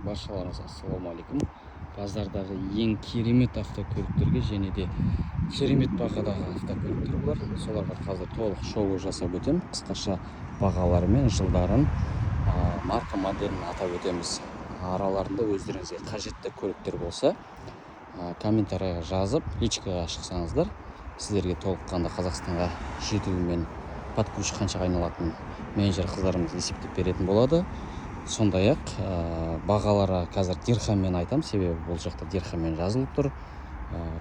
Баршаларыңызға ассалаумағалейкум. Базардағы ең керемет автокөліктерге және де керемет бағадағы автокөліктер бар. Соларға қазір толық шоу жасап өтем. Қысқаша бағалары мен жылдарын, марка моделін атап өтеміз. Араларында өздеріңізге қажетті көліктер болса, комментарийға жазып, личкаға шықсаңыздар, сіздерге толыққанды Қазақстанға жетуімен подключ қаншаға айналатын менеджер қыздарымыз есептеп беретін болады. Сондай-ақ бағалары қазір дирхаммен айтам, себебі бұл жақта дирхаммен жазылып тұр.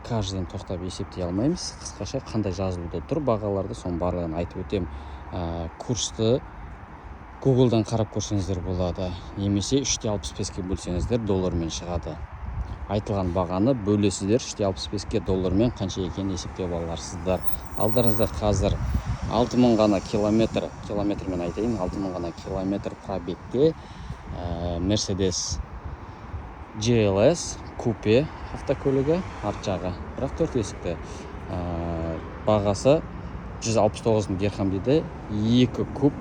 Каждыйын тоқтап есептей алмаймыз. Қысқаша қандай жазылуда тұр бағаларды, соның барлығын айтып өтем. Курсты Google'дан қарап көрсеңіздер болады, немесе 3.65-ке бөлсеңіздер доллармен шығады. Айтылған бағаны бөлесіздер, 3.65-ке доллармен қанша екенін есептеп аларсыздар. Алдарыңызда қазір 6000 ғана километрмен айтайын, 6000 ғана километр пробегте Mercedes GLS купе автокөлігі, арт жағы, бірақ 4 есікті. Бағасы 169 000 дирхам дейді. 2 куб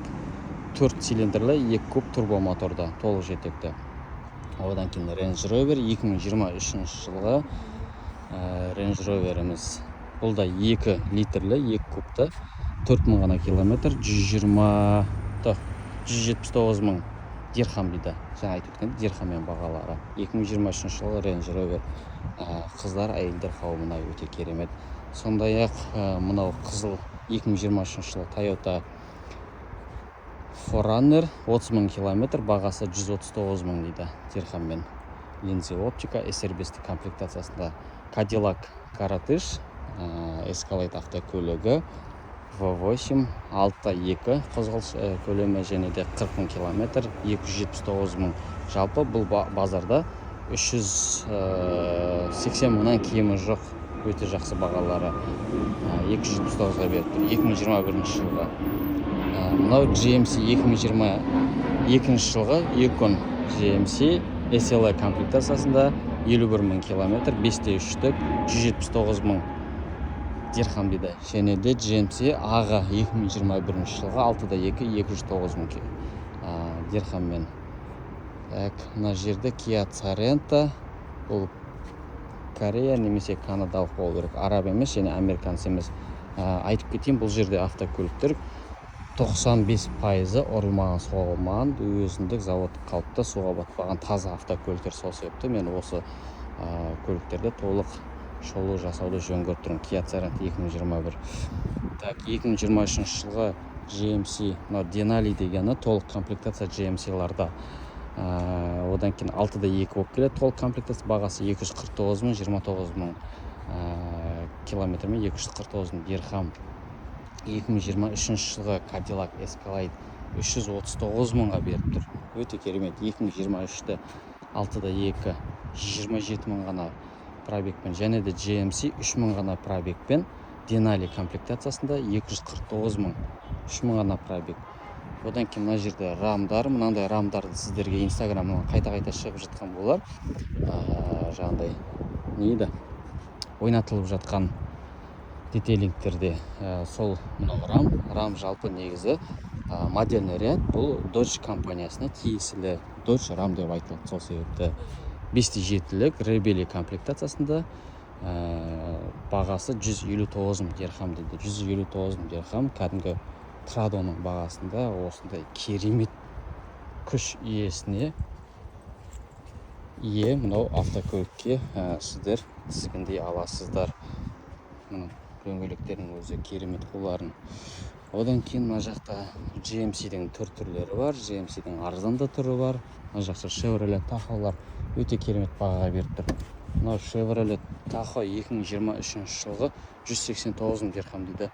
4 цилиндрлі, 2 куб турбо моторда, толық жетекті. Одан кейін Range Rover 2023 жылғы Range Rover'іміз. Бұл да 2 литрлі, 2 кубты, 4000 ғана километр, 179 000 дирхам дейді. Жаңа айтып өткенде дирхаммен бағалары. 2023 жылғы Range Rover қыздар, әйелдер қауымына өте керемет. Сондай-ақ мынау қызыл 2023 жылы Toyota 4Runner 30 000 километр, бағасы 139 000 дейді дирхаммен. Линзы оптика, SR5 комплектациясында. Cadillac Каратыш Escalade автокөлігі V8 6.2 қозғалыс көлемі және де 40 000 километр, 279 000. Жалпы бұл базарда 380 000-нан кемі жоқ. Өте жақсы бағалары. 279-ға беріп тұр 2021 жылғы. Мынау GMC 2022 жылғы Yukon GMC SLE комплектациясында 51 000 километр, 5.3-тік, 179 000 дирхам дейді. Және де GMC аға 2021 жылғы 6.2 209 000 дирхаммен. Мына жерде Kia Sorento, бұл Корея немесе канадалық болу керек, араб емес және американец емес. Айтып кетейін, бұл жерде автокөліктер 95% ұрылмаған, соғылмаған, өзіндік завод қалыпта, суға батпаған таза автокөліктер. Сол себепті мен осы көліктерді толық шолу жасауды жөн көріп тұрмын. Kia Sorento 2021. 2023 жылғы GMC Denali дегені толық комплектация GMC-ларда. Одан кейін 6.2 болып келеді. Толық комплектация бағасы 249 000, 29 000 километрмен 249 000 дирхам. 2023 жылғы Cadillac Escalade 339 000-ға беріп тұр. Өте керемет. 2023-ті 6.2 27 000 ғана пробегпен, және де GMC 3 000 ғана пробегпен, Denali комплектациясында 249 000, 3 000 ғана пробег. Одан кейін мына жерде рамдар, мынандай рамдарды сіздерге инстаграмнан қайта-қайта шығып жатқан болар. Жаңағыдай нейді ойнатылып жатқан детейлингтерде сол мынау рам жалпы негізі модельный ряд. Бұл Dodge компаниясына тиесілі Dodge рам деп айтылады. Сол себепті 5.7-лік Rebellion комплектациясында бағасы 159 000 дирхам дейді. 159 000 дирхам кәдімгі Прадоның бағасында осындай керемет күш иесіне ие мынау автокөлікке сіздер тізгіндей аласыздар. Дөңгелектердің өзі керемет қуларын. Одан кейін мына жақта GMC-дің түрлері бар. GMC-дің арзанда түрі бар. Мына жақта Chevrolet Tahoe'лар өте керемет бағаға беріп тұр. Мынау Chevrolet Tahoe 2023 жылғы 189 000 дирхам дейді.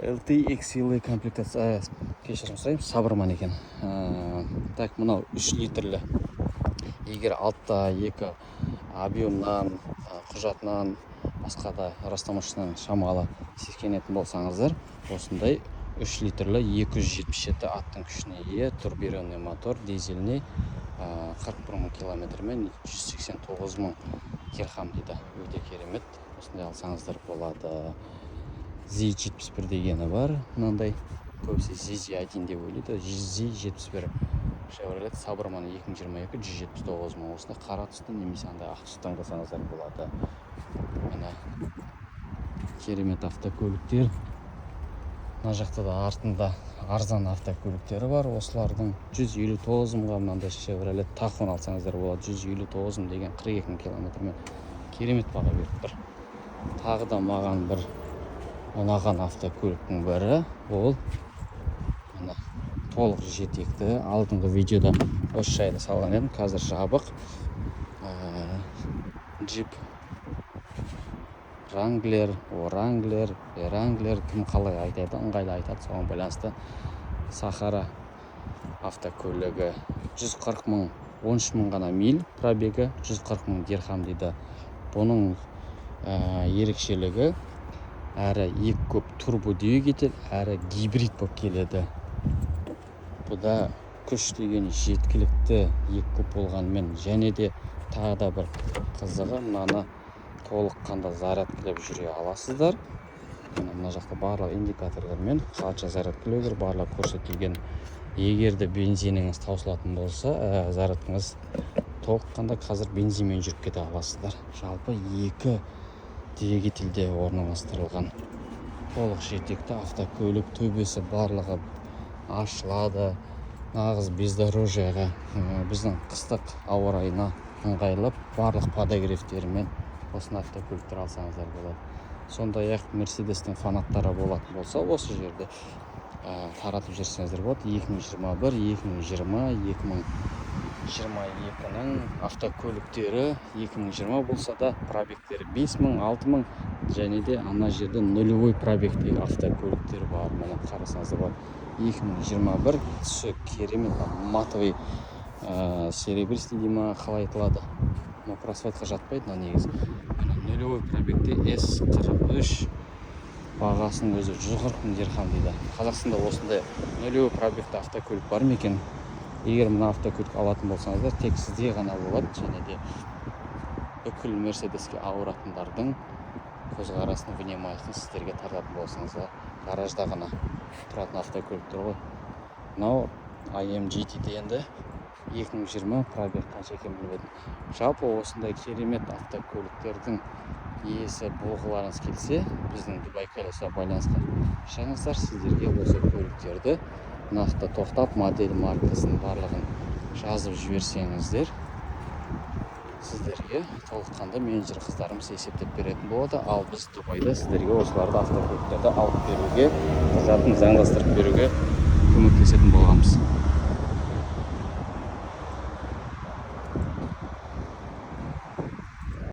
LTXLE комплектация, кешірім сұраймын, Сабырман екен. Мынау 3 литрлі. Егер 6.2 объемнан, құжатынан, басқа да растамашынан шамалы сескенетін болсаңыздар, осындай 3 литрлі 277 аттың күшіне ие турбированный мотор, дизельный, 41 000 километрмен 189 000 дирхам дейді. Өте керемет. Осындай алсаңыздар болады. Z71 дегені бар. Мынандай көбісі ZZ1 деп ойлайды. Z71 Chevrolet Suburban 2022 179 мың. Осында қара түсті немесе андай ақ түсті таңдасаңыздар болады. Міне керемет автокөліктер. Мына жақта да артында арзан автокөліктері бар. Осылардың 159 мыңға мынандай Chevrolet Tahoe алсаңыздар болады. 159 мың деген 42 мың километрмен керемет баға беріп тұр. Тағы да маған бір ұнаған автокөліктің бірі ол мына толық жетекті. Алдыңғы видеода осы жайлы салған едім, қазір жабық. Jeep Wrangler, Wrangler, Wrangler, кім қалай айтады, ыңғайлы айтады, соған байланысты. Сахара автокөлігі 140 мың, 13 мың ғана миль пробегі, 140 мың дирхам дейді. Бұның ерекшелігі әрі екі көп турбо двигатель, әрі гибрид болып келеді. Бұда күш деген жеткілікті екі көп болғанымен, және де тағы да бір қызығы, мынаны толыққанда зарядкілеп жүре аласыздар. Мына жақта барлық индикаторлармен қанша зарядкілеу барлық көрсетілген. Егер де бензиніңіз таусылатын болса, зарядкаңыз толыққанда қазір бензинмен жүріп кете аласыздар. Жалпы екі двигательде орналастырылған толық жетекті автокөлік. Төбесі барлығы ашылады. Нағыз бездорожьеға, біздің қыстық ауа райына ыңғайлы барлық подогревтерімен осыны автокөліктер алсаңыздар болады. Сондай-ақ Мерседестің фанаттары болатын болса, осы жерде таратып жүрсеңіздер болады. 2021, 2020, 2022-ның автокөліктері 2020 болса да пробегтері 5 мың, 6 мың, және де ана жерде нулевой пробегтегі автокөліктер бар. Мұны қарасаңыздар болады. 2021 түсі керемет матовый серебристый дейма, қалай айтылады. Просфайтқа жатпайды, негізі. Нулевой пробегте S43 бағасының өзі 140 мың дирхам дейді. Қазақстанда осындай нулевой пробегті автокөлік бар ма екен? Егер мына автокөлік алатын болсаңыздар, тек сізде ғана болады, және де бүкіл Мерседеске ауыратындардың көзқарасын, вниманиетін сіздерге тартатын болсаңыздар, гаражда ғана тұратын автокөліктер ғой. Мынау IMGT енді 2020 пробег қанша екенін білмедім. Жалпы осындай керемет автокөліктердің иесі болғыларыңыз келсе, біздің Дубай Колесо байланысқа шығыңыздар. Сіздерге осы көліктерді нақты тоқтап, модель маркасын барлығын жазып жіберсеңіздер, сіздерге толыққанды менеджер қыздарымыз есептеп беретін болады. Ал біз Дубайда сіздерге осыларды автокөліктерді алып беруге, құжатын заңдастырып беруге көмектесетін боламыз.